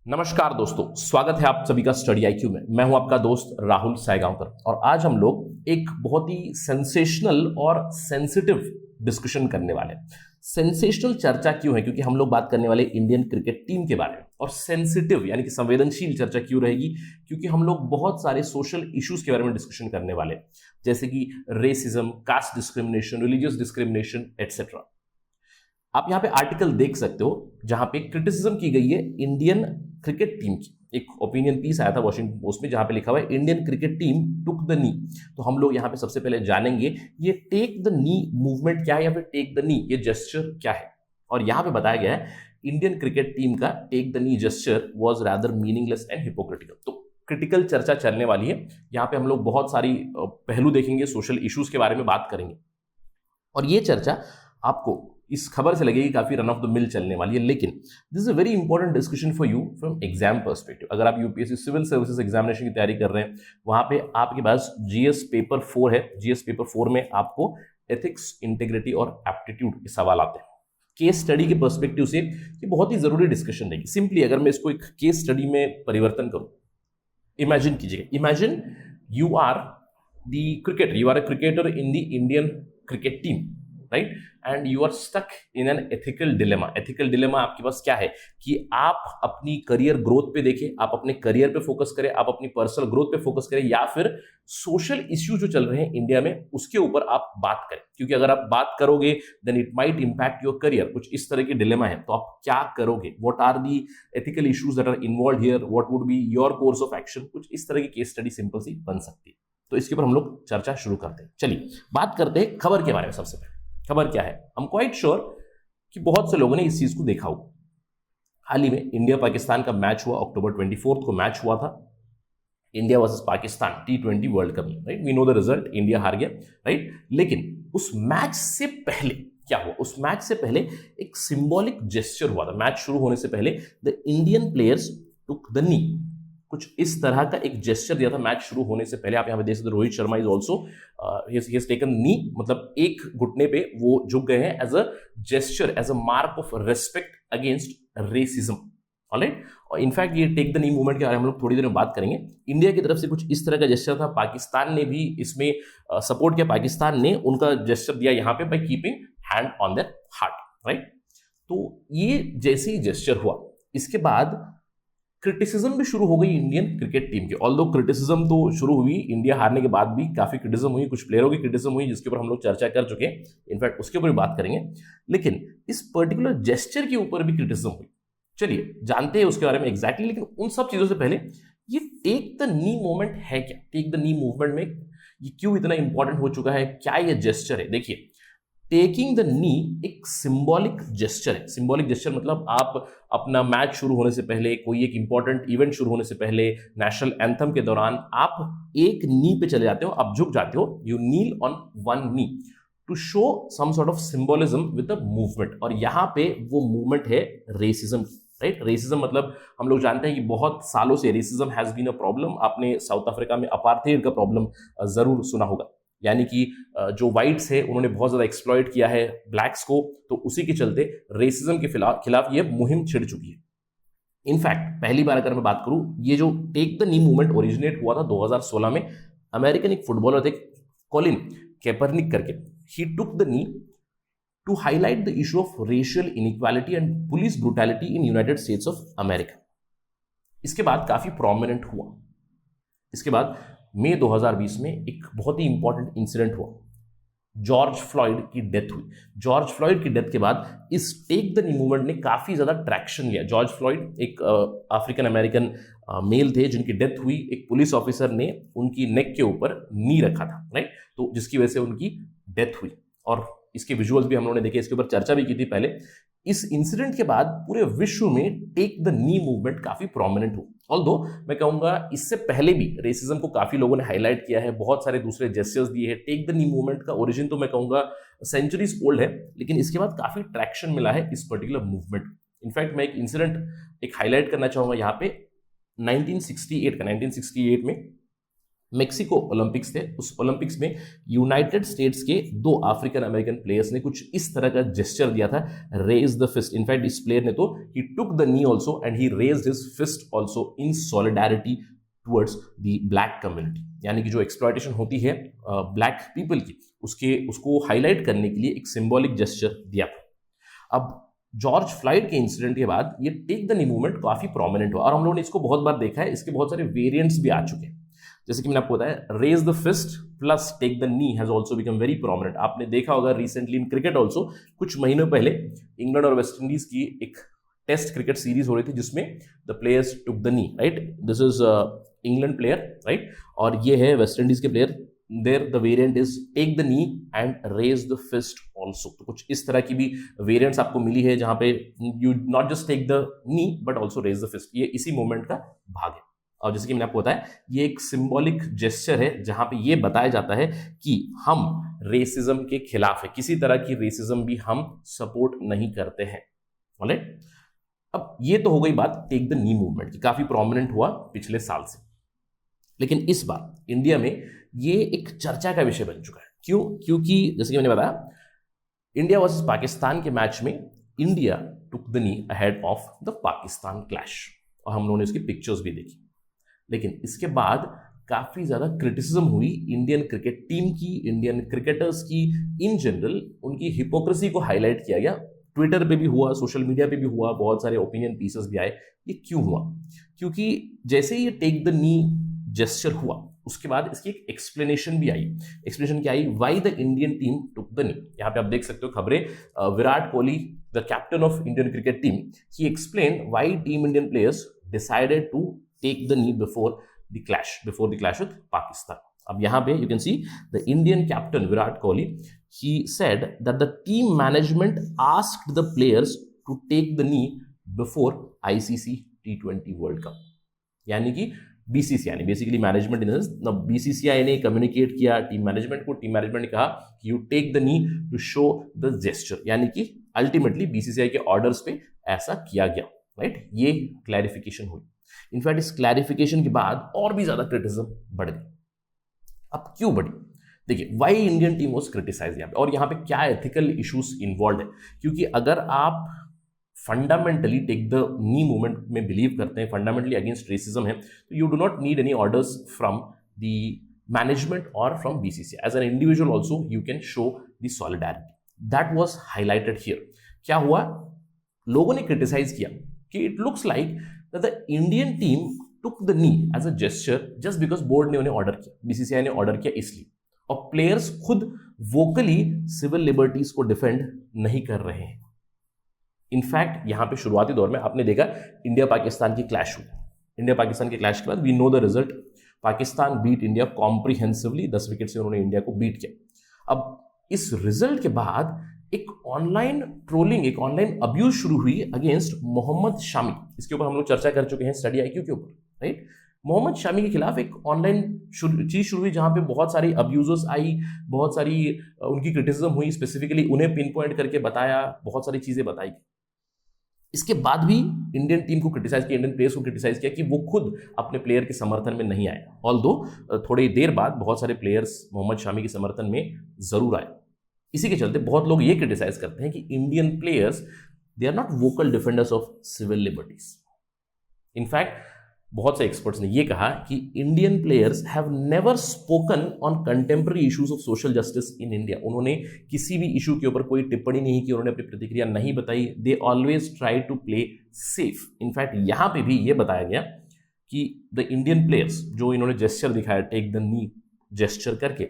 नमस्कार दोस्तों, स्वागत है आप सभी का स्टडी आईक्यू में। मैं हूं आपका दोस्त राहुल सायगांवकर और आज हम लोग एक बहुत ही सेंसेशनल और सेंसिटिव डिस्कशन करने वाले हैं। सेंसेशनल चर्चा क्यों है? क्योंकि हम लोग बात करने वाले इंडियन क्रिकेट टीम के बारे में। और सेंसिटिव यानी कि संवेदनशील चर्चा क्यों रहेगी? क्योंकि हम लोग बहुत सारे सोशल इश्यूज के बारे में डिस्कशन करने वाले हैं, जैसे कि racism, caste discrimination, religious discrimination etcetera. आप यहाँ पे आर्टिकल देख सकते हो जहां पे क्रिटिसिज्म की गई है इंडियन क्रिकेट टीम की। एक ओपिनियन पीस आया था वॉशिंगटन पोस्ट में जहां पे लिखा हुआ है Indian cricket team took the नी। तो हम लोग यहाँ पे सबसे पहले जानेंगे ये टेक द नी मूवमेंट क्या है या फिर टेक द नी ये जेस्चर क्या है। और यहाँ पे बताया गया है इंडियन क्रिकेट टीम का take the knee gesture was rather meaningless and hypocritical. तो क्रिटिकल चर्चा चलने वाली है यहाँ पे। हम लोग बहुत सारी पहलू देखेंगे, सोशल इश्यूज के बारे में बात करेंगे और ये चर्चा आपको इस खबर से लगेगी काफी रन ऑफ द मिल चलने वाली है, लेकिन this is a very important discussion for you from exam perspective. अगर आप यूपीएससी सिविल सर्विसेज एग्जामिनेशन की तैयारी कर रहे हैं, वहां पे आपके पास जीएस पेपर 4 है। जीएस पेपर 4 में आपको एथिक्स, इंटीग्रिटी और एप्टीट्यूड के सवाल आते हैं। केस स्टडी के पर्सपेक्टिव से ये बहुत ही जरूरी डिस्कशन रहेगी। सिंपली अगर मैं इसको एक केस स्टडी में परिवर्तन करूं, इमेजिन कीजिएगा, imagine you are the cricketer, you are a cricketer in the Indian cricket team, right, and you are stuck in an ethical dilemma. Ethical dilemma आपके पास क्या है कि आप अपनी करियर ग्रोथ पे देखें, आप अपने करियर पे फोकस करें, आप अपनी पर्सनल ग्रोथ पे फोकस करें, या फिर सोशल इश्यू जो चल रहे हैं इंडिया में उसके ऊपर आप बात करें। क्योंकि अगर आप बात करोगे then it might impact your career. कुछ इस तरह की डिलेमा है, तो आप क्या करोगे? What are the ethical issues that are involved here, what would be your course of action? कुछ इस तरह की केस स्टडी सिंपल सी बन सकती है। तो इसके ऊपर हम लोग चर्चा शुरू करते हैं। चलिए बात करते हैं खबर के बारे में। सबसे पहले खबर क्या है? हम क्वाइट श्योर कि बहुत से लोगों ने इस चीज को देखा होगा। हाल ही में इंडिया पाकिस्तान का मैच हुआ, अक्टूबर 24 को मैच हुआ था, India versus Pakistan T20 world cup में, right. We know the result, India हार गया, राइट। लेकिन उस मैच से पहले क्या हुआ? उस मैच से पहले एक सिंबॉलिक जेस्चर हुआ था। मैच शुरू होने से पहले the Indian players took the नी, कुछ इस तरह का एक जेस्चर दिया था मैच शुरू होने से पहले। आप यहाँ पे देख सकते हो, Rohit Sharma is also taken knee, मतलब एक घुटने पे वो झुक गए हैं as a gesture, as a mark of respect against racism, alright. और इनफैक्ट ये टेक द नी मूवमेंट के बारे में हम लोग थोड़ी देर में बात करेंगे। इंडिया की तरफ से कुछ इस तरह का जेस्चर था, पाकिस्तान ने भी इसमें सपोर्ट किया। पाकिस्तान ने उनका जेस्चर दिया यहाँ पे by keeping hand on their heart, right. तो ये जैसे ही जेस्चर हुआ, इसके बाद क्रिटिसिज्म भी शुरू हो गई इंडियन क्रिकेट टीम की। ऑल्दो क्रिटिसिज्म तो शुरू हुई, इंडिया हारने के बाद भी काफी क्रिटिसिज्म हुई, कुछ प्लेयरों की क्रिटिसिज्म हुई, जिसके ऊपर हम लोग चर्चा कर चुके हैं, इनफैक्ट उसके ऊपर भी बात करेंगे। लेकिन इस पर्टिकुलर जेस्चर के ऊपर भी क्रिटिसिज्म हुई। चलिए जानते हैं उसके बारे में एग्जैक्टली। लेकिन उन सब चीजों से पहले ये टेक द नी मूवमेंट है क्या? टेक द नी मूवमेंट में ये क्यों इतना इंपॉर्टेंट हो चुका है? क्या ये जेस्चर है? देखिए, टेकिंग द नी एक सिंबॉलिक जेस्चर है। सिंबॉलिक जेस्चर मतलब आप अपना मैच शुरू होने से पहले, कोई एक इंपॉर्टेंट इवेंट शुरू होने से पहले, नेशनल एंथम के दौरान आप एक नी पे चले जाते हो, आप झुक जाते हो, you kneel on one knee to show some sort of symbolism with the movement. और यहां पे वो मूवमेंट है रेसिज्म, राइट। रेसिज्म मतलब हम लोग जानते हैं कि बहुत सालों से racism has been a problem. आपने साउथ अफ्रीका में अपार्थाइड का प्रॉब्लम जरूर सुना होगा, यानी कि जो व्हाइट्स है उन्होंने बहुत ज्यादा एक्सप्लॉइट किया है ब्लैक्स को, तो उसी के चलते रेसिज्म के खिलाफ ये मुहिम छिड़ चुकी है। इनफैक्ट पहली बार अगर मैं बात करूं, ये जो take the knee movement originate हुआ था 2016 में। अमेरिकन एक फुटबॉलर थे कॉलिन कैपर्निक करके, he took the knee to highlight the issue of racial inequality and police brutality in United States of America. इसके बाद काफी प्रोमिनेंट हुआ। इसके बाद मई 2020 में एक बहुत ही इंपॉर्टेंट इंसिडेंट हुआ, जॉर्ज फ्लॉयड की डेथ हुई। जॉर्ज फ्लॉयड की डेथ के बाद इस टेक द नी मूवमेंट ने काफी ज्यादा ट्रैक्शन लिया। जॉर्ज फ्लॉयड एक अफ्रीकन अमेरिकन मेल थे जिनकी डेथ हुई। एक पुलिस ऑफिसर ने उनकी नेक के ऊपर नी रखा था, राइट, तो जिसकी वजह से उनकी डेथ हुई। और इसके विजुअल्स भी हम लोगों ने देखे, इसके ऊपर चर्चा भी की थी पहले। इस इंसिडेंट के बाद पूरे विश्व में टेक द नी मूवमेंट काफी प्रोमिनेंट हुआ। ऑल्दो मैं कहूंगा इससे पहले भी रेसिज्म को काफी लोगों ने हाईलाइट किया है, बहुत सारे दूसरे जेस्चर्स दिए हैं। टेक द नी मूवमेंट का ओरिजिन तो मैं कहूंगा सेंचुरीज ओल्ड है, लेकिन इसके बाद काफी ट्रैक्शन मिला है इस पर्टिकुलर मूवमेंट। इनफैक्ट मैं एक इंसिडेंट एक हाईलाइट करना चाहूंगा यहाँ पे, 1968 में मेक्सिको ओलंपिक्स थे, उस ओलंपिक्स में यूनाइटेड स्टेट्स के 2 अफ्रीकन अमेरिकन प्लेयर्स ने कुछ इस तरह का जेस्चर दिया था, रेज द फिस्ट। इनफैक्ट इस प्लेयर ने तो he took the knee also and he raised his fist also in solidarity towards the black community. यानी कि जो एक्सप्लॉयटेशन होती है ब्लैक पीपल की, उसको हाईलाइट करने के लिए एक सिंबॉलिक जेस्चर दिया था। अब जॉर्ज फ्लॉयड के इंसिडेंट के बाद ये टेक द नी मूवमेंट काफी प्रोमिनेंट हुआ और हम लोगों ने इसको बहुत बार देखा है, इसके बहुत सारे वेरिएंट्स भी आ चुके हैं। जैसे कि मैंने आपको बताया, raise the fist plus take the knee has also become very prominent. आपने देखा होगा रिसेंटली इन क्रिकेट ऑल्सो, कुछ महीनों पहले इंग्लैंड और वेस्ट इंडीज की एक टेस्ट क्रिकेट सीरीज हो रही थी जिसमें the players took the knee, right. This is England player, right, और ये है वेस्ट इंडीज के player. There the variant is take the knee and raise the fist also. तो कुछ इस तरह की भी वेरिएंट्स आपको मिली है जहां पे you not just take the knee but also raise the fist. ये इसी मूवमेंट का भाग है। और जैसे कि मैंने आपको बताया, ये एक सिंबॉलिक जेस्चर है जहां पे ये बताया जाता है कि हम रेसिज्म के खिलाफ है, किसी तरह की रेसिज्म भी हम सपोर्ट नहीं करते हैं। ऑलराइट, अब ये तो हो गई बात टेक द नी मूवमेंट की, काफी प्रोमिनेंट हुआ पिछले साल से। लेकिन इस बार इंडिया में ये एक चर्चा का विषय बन चुका है। क्यों? क्योंकि जैसे कि मैंने बताया, इंडिया वर्सेस पाकिस्तान के मैच में India took the knee ahead of the Pakistan clash, और हम लोगों ने उसकी पिक्चर्स भी देखी। लेकिन इसके बाद काफी ज्यादा क्रिटिसिज्म हुई इंडियन क्रिकेट टीम की, इंडियन क्रिकेटर्स की इन जनरल। उनकी हिपोक्रेसी को हाईलाइट किया गया, ट्विटर पे भी हुआ, सोशल मीडिया पे भी हुआ, बहुत सारे ओपिनियन पीसेस भी आए। ये क्यों हुआ? क्योंकि जैसे ही ये टेक द नी जेस्चर हुआ, उसके बाद इसकी एक एक्सप्लेनेशन भी आई। एक्सप्लेनेशन क्या आई? Why the Indian team took the knee. यहाँ पे आप देख सकते हो खबरें, Virat Kohli the captain of Indian cricket team, he explain why team Indian players decided to take the knee before the clash with Pakistan. अब यहाँ पे you can see the Indian captain Virat Kohli, he said that the team management asked the players to take the knee before ICC T20 World Cup. यानी कि BCCI ने, basically management in BCCI ने communicate किया team management को, team management ने कहा कि you take the knee to show the gesture, यानी कि अल्टीमेटली BCCI के ऑर्डर्स पे ऐसा किया गया, राइट। ये क्लैरिफिकेशन हुई। इनफैक्ट इस क्लैरिफिकेशन के बाद और भी ज्यादा क्रिटिसिज्म बढ़ गई। अब क्यों बढ़ी? देखिए, why Indian team was criticised यहाँ पे, और यहाँ पे क्या एथिकल इश्यूज इन्वॉल्व है। क्योंकि अगर आप fundamentally take the knee movement में बिलीव करते हैं, फंडामेंटली अगेंस्ट रेसिज्म है, तो you do not need any orders from the management और from BCCI। As an individual also you can show the solidarity. That was highlighted here. क्या हुआ? लोगों ने क्रिटिसाइज किया कि it looks like that the Indian team took the knee as a gesture just because board ने उन्हें order किया, BCCI ने ऑर्डर किया इसलिए, और प्लेयर्स खुद वोकली सिविल लिबर्टीज को डिफेंड नहीं कर रहे हैं। इनफैक्ट यहां पे शुरुआती दौर में आपने देखा इंडिया पाकिस्तान की क्लैश हुई। इंडिया पाकिस्तान के क्लैश के बाद we know the result, Pakistan beat India comprehensively, 10 wicket से उन्होंने इंडिया को बीट किया। अब इस रिजल्ट के बाद एक ऑनलाइन ट्रोलिंग, एक ऑनलाइन अब्यूज शुरू हुई अगेंस्ट मोहम्मद शामी। इसके ऊपर हम लोग चर्चा कर चुके हैं स्टडी IQ के ऊपर, राइट। मोहम्मद शामी के खिलाफ एक ऑनलाइन चीज शुरू हुई जहां पे बहुत सारी अब्यूजर्स आई, बहुत सारी उनकी क्रिटिसिज्म हुई, स्पेसिफिकली उन्हें पिन पॉइंट करके बताया, बहुत सारी चीजें बताई। इसके बाद भी इंडियन टीम को क्रिटिसाइज किया, इंडियन प्लेयर्स को क्रिटिसाइज किया कि वो खुद अपने प्लेयर के समर्थन में नहीं आए। ऑल्दो थोड़ी देर बाद बहुत सारे प्लेयर्स मोहम्मद शामी के समर्थन में जरूर आए। इसी के चलते बहुत लोग ये क्रिटिसाइज करते हैं कि Indian players they are not vocal defenders of civil liberties. In fact बहुत से एक्सपर्ट्स ने ये कहा कि Indian players have never spoken on contemporary issues of social justice in India. उन्होंने किसी भी इशू के ऊपर कोई टिप्पणी नहीं की, उन्होंने अपनी प्रतिक्रिया नहीं बताई। They always try to play safe. In fact यहां पे भी ये बताया गया कि द इंडियन प्लेयर्स, जो इन्होंने जेस्चर दिखाया टेक द नी जेस्चर करके,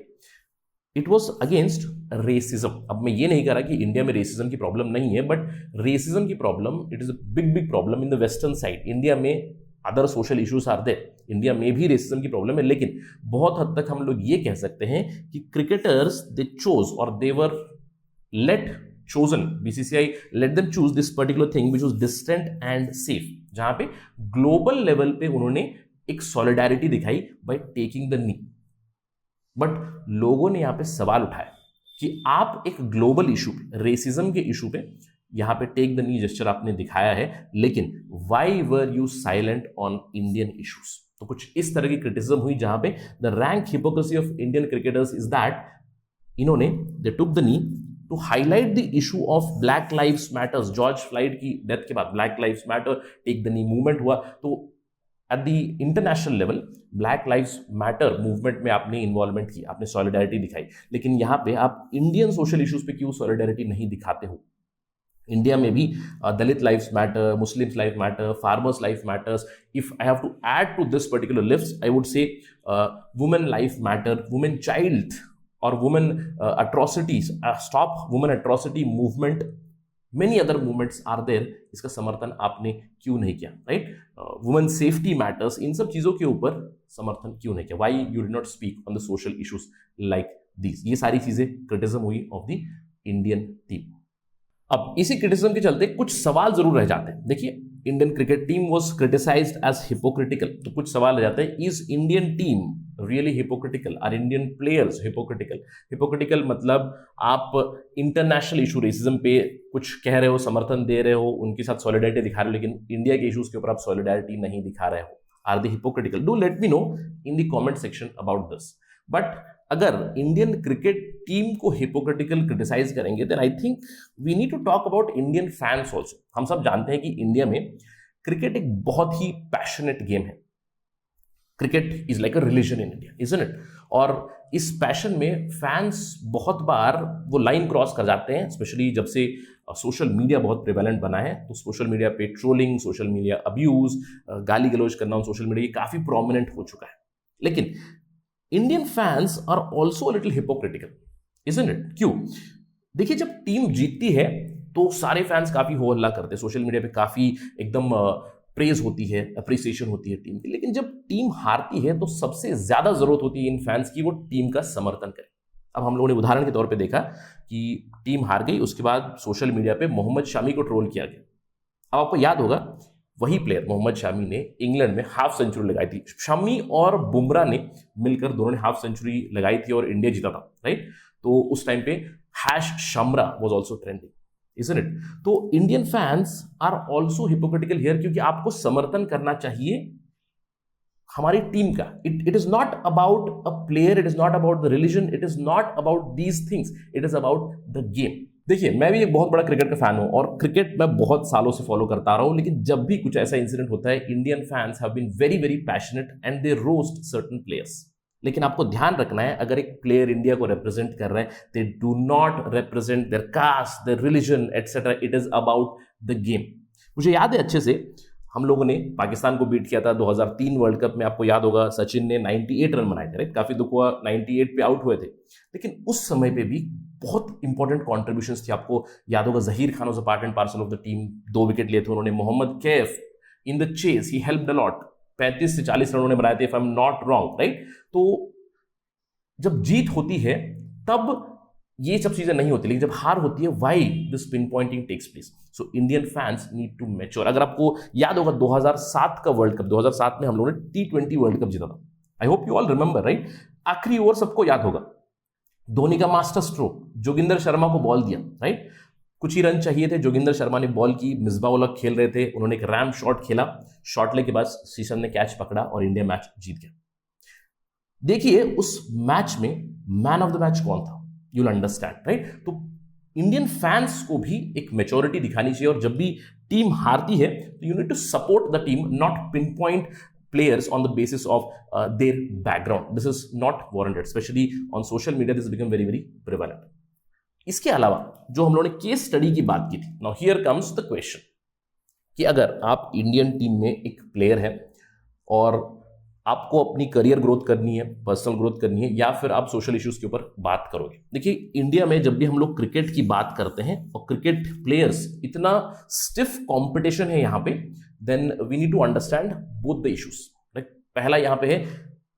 इट वॉज अगेंस्ट रेसिज्म। अब मैं ये नहीं कह रहा कि इंडिया में रेसिज्म की प्रॉब्लम नहीं है, बट रेसिज्म की problem, it is a big problem in the western side. India में other social issues are there, India में भी रेसिज्म की प्रॉब्लम है, लेकिन बहुत हद तक हम लोग ये कह सकते हैं कि क्रिकेटर्स दे चोज और दे वर late chosen, BCCI let them choose this particular thing which was distant and safe, जहां पे ग्लोबल लेवल पे उन्होंने एक सॉलिडारिटी दिखाई by taking the knee. But लोगों ने यहां पे सवाल उठाया कि आप एक ग्लोबल इशू पे, रेसिज्म के इशू पे यहां पे टेक द नी जेस्चर आपने दिखाया है, लेकिन why were you silent on Indian issues? तो कुछ इस तरह की क्रिटिसिज्म हुई जहां पे the rank hypocrisy of Indian cricketers is that इन्होंने they took the knee to highlight the issue of black lives matters. George Floyd की डेथ के बाद black lives matter take the knee movement हुआ, तो at the international level black lives matter movement में आपने involvement की, आपने solidarity दिखाई, लेकिन यहाँ पे आप इंडियन सोशल इश्यूज पे क्यों सॉलिडारिटी नहीं दिखाते हो? इंडिया में भी Dalit lives matter, Muslims life matter, farmers life matters. If I have to add to this particular list, I would say women life matter, women child और women atrocities, stop women atrocity movement, many other movements are there. इसका समर्थन आपने क्यों नहीं किया? Right, women safety matters, इन सब चीजों के ऊपर समर्थन क्यों नहीं किया? Why you did not speak on the social issues like these? ये सारी चीजें क्रिटिसिज्म हुई ऑफ द इंडियन टीम. अब इसी क्रिटिसिज्म के चलते कुछ सवाल जरूर रह जाते हैं. देखिए, Indian cricket team was criticised as hypocritical, तो कुछ सवाल रह जाते हैं. Is Indian team really hypocritical? Are Indian players hypocritical? Hypocritical मतलब आप इंटरनेशनल इशू रेसिज्म पे कुछ कह रहे हो, समर्थन दे रहे हो, उनके साथ सॉलिडारिटी दिखा रहे हो, लेकिन इंडिया के इश्यूज के ऊपर आप सॉलिडारिटी नहीं दिखा रहे हो. Are they hypocritical? Do let me know in the comment section about this. But अगर इंडियन क्रिकेट टीम को हिपोक्रिटिकल क्रिटिसाइज करेंगे, then I think we need to talk about Indian fans also. हम सब जानते हैं कि इंडिया में cricket एक बहुत ही पैशनेट गेम है. Cricket is like a religion in India, isn't it? और इस पैशन में फैंस बहुत बार वो लाइन क्रॉस कर जाते हैं, स्पेशली जब से सोशल मीडिया बहुत प्रिवेलेंट बना है. तो सोशल मीडिया पे ट्रोलिंग, सोशल मीडिया अब्यूज, गाली गलौज करना ऑन सोशल मीडिया, ये काफी प्रोमिनेंट हो चुका है. लेकिन Indian fans are also little hypocritical, isn't it? क्यों? देखिए, जब टीम जीतती है तो सारे फैंस काफी हो हल्ला करते हैं, सोशल मीडिया पे काफी एकदम प्रेज होती है, अप्रिसिएशन होती है टीम की. लेकिन जब टीम हारती है तो सबसे ज्यादा जरूरत होती है इन फैंस की वो टीम का समर्थन करें. अब हम लोगों ने उदाहरण के तौर पे देखा कि टीम हार गई, उसके बाद सोशल मीडिया पे मोहम्मद शामी को ट्रोल किया गया. अब आपको याद होगा, वही प्लेयर मोहम्मद शामी ने इंग्लैंड में हाफ सेंचुरी लगाई थी. शामी और बुमराह ने मिलकर दोनों ने हाफ सेंचुरी लगाई थी और इंडिया जीता था, राइट? तो उस टाइम पे हैश शामरा was also trending, isn't it? तो Indian fans are also hypocritical here, क्योंकि आपको समर्थन करना चाहिए हमारी टीम का. It is not about a player, it is not about the religion, it is not about these things, it is about the game. देखिए, मैं भी एक बहुत बड़ा क्रिकेट का फैन हूं और क्रिकेट मैं बहुत सालों से फॉलो करता रहा हूं, लेकिन जब भी कुछ ऐसा इंसिडेंट होता है, Indian fans have been very very passionate and they roast certain players. लेकिन आपको ध्यान रखना है, अगर एक प्लेयर इंडिया को रिप्रेजेंट कर रहे हैं, they do not represent their caste, their religion etcetera. It is about the game. मुझे याद है अच्छे से, हम लोगों ने पाकिस्तान को बीट किया था 2003 वर्ल्ड कप में. आपको याद होगा, सचिन ने 98 रन बनाए थे, राइट? काफी दुख हुआ, 98 पे आउट हुए थे. लेकिन उस समय पे भी बहुत इंपॉर्टेंट कॉन्ट्रीब्यूशंस थी. आपको याद होगा, Zaheer Khan was a part and parcel of the team, 2 wicket लिए थे उन्होंने. Mohammad Kaif in the chase, he helped a lot. 35 से 40 रन उन्होंने बनाए थे, if I am not wrong, right? तो जब जीत होती है तब ये सब चीजें नहीं होती, लेकिन जब हार होती है, why this pinpointing takes place? So Indian fans need to mature. अगर आपको याद होगा 2007 का वर्ल्ड कप, 2007 में हम लोगों ने T20 वर्ल्ड कप जीता था. I hope you all remember, right? आखिरी ओवर सबको याद होगा, धोनी का मास्टर स्ट्रोक, जोगिंदर शर्मा को बॉल दिया, राइट? कुछ ही रन चाहिए थे, जोगिंदर शर्मा ने बॉल की, मिसबा उल हक खेल रहे थे, उन्होंने एक रैम शॉट खेला, शॉट ले के बाद सीसन ने कैच पकड़ा और इंडिया मैच जीत गया. देखिए, उस मैच में मैन ऑफ द मैच कौन था? You will understand, right? तो इंडियन फैंस को भी एक मैच्योरिटी दिखानी चाहिए, और जब भी टीम हारती है तो you need to support the team, not pinpoint players on the basis of their background. This is not warranted, especially on social media. This has become very very prevalent. इसके अलावा जो हम लोगों ने case study की बात की थी, now here comes the question कि अगर आप इंडियन टीम में एक प्लेयर है और आपको अपनी करियर ग्रोथ करनी है, पर्सनल ग्रोथ करनी है, या फिर आप सोशल इश्यूज के ऊपर बात करोगे. देखिए, इंडिया में जब भी हम लोग क्रिकेट की बात करते हैं और क्रिकेट प्लेयर्स, इतना स्टिफ कंपटीशन है यहाँ पे, then we need to understand both the issues. पहला यहाँ पे है,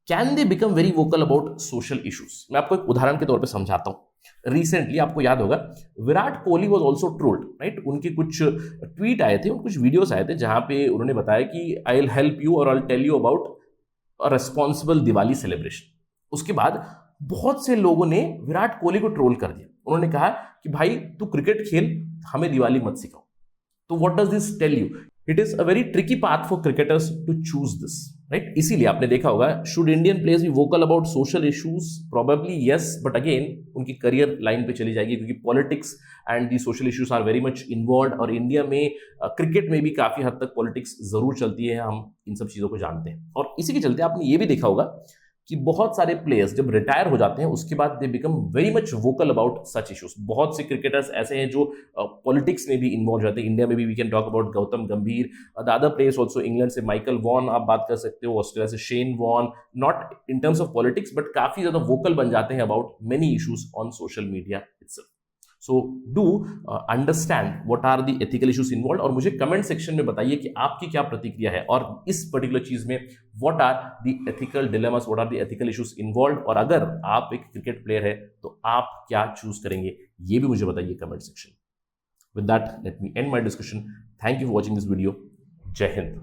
can they become very vocal about social issues? मैं आपको एक उदाहरण के तौर पे समझाता हूँ. रिसेंटली आपको याद होगा, Virat Kohli was also trolled, right? उनके कुछ ट्वीट आए थे, कुछ वीडियोस आए थे जहां पे उन्होंने बताया कि आई विल हेल्प यू और I will tell you about a responsible Diwali celebration. उसके बाद बहुत से लोगों ने विराट कोहली को ट्रोल कर दिया. उन्होंने कहा कि भाई, तू क्रिकेट खेल, हमें दिवाली मत सिखाओ. तो what does this tell you? It is a very tricky path for cricketers to choose this, right? इसीलिए आपने देखा होगा, should Indian players be vocal about social issues? Probably yes, but again उनकी करियर लाइन पे चली जाएगी, क्योंकि politics and the social issues are very much involve, और इंडिया में क्रिकेट में भी काफी हद तक पॉलिटिक्स जरूर चलती है, हम इन सब चीजों को जानते हैं। और इसी के चलते आपने ये भी देखा होगा कि बहुत सारे प्लेयर्स जब रिटायर हो जाते हैं उसके बाद they become very much vocal about such issues. बहुत से क्रिकेटर्स ऐसे हैं जो पॉलिटिक्स में भी इन्वॉल्व रहते हैं। इंडिया में भी we can talk about Gautam Gambhir, the other players also, England से माइकल वॉन आप बात कर सकते हो, ऑस्ट्रेलिया से Shane Warne, not in terms of politics but काफी ज्यादा वोकल बन जाते हैं about many issues on social media itself. So do understand what are the ethical issues involve, और मुझे कमेंट सेक्शन में बताइए कि आपकी क्या प्रतिक्रिया है, और इस पर्टिकुलर चीज में what are the ethical dilemmas, what are the ethical issues involve, और अगर आप एक क्रिकेट प्लेयर है तो आप क्या चूज करेंगे, ये भी मुझे बताइए comment section. With that let me and my discussion. Thank you for watching this video. जय हिंद।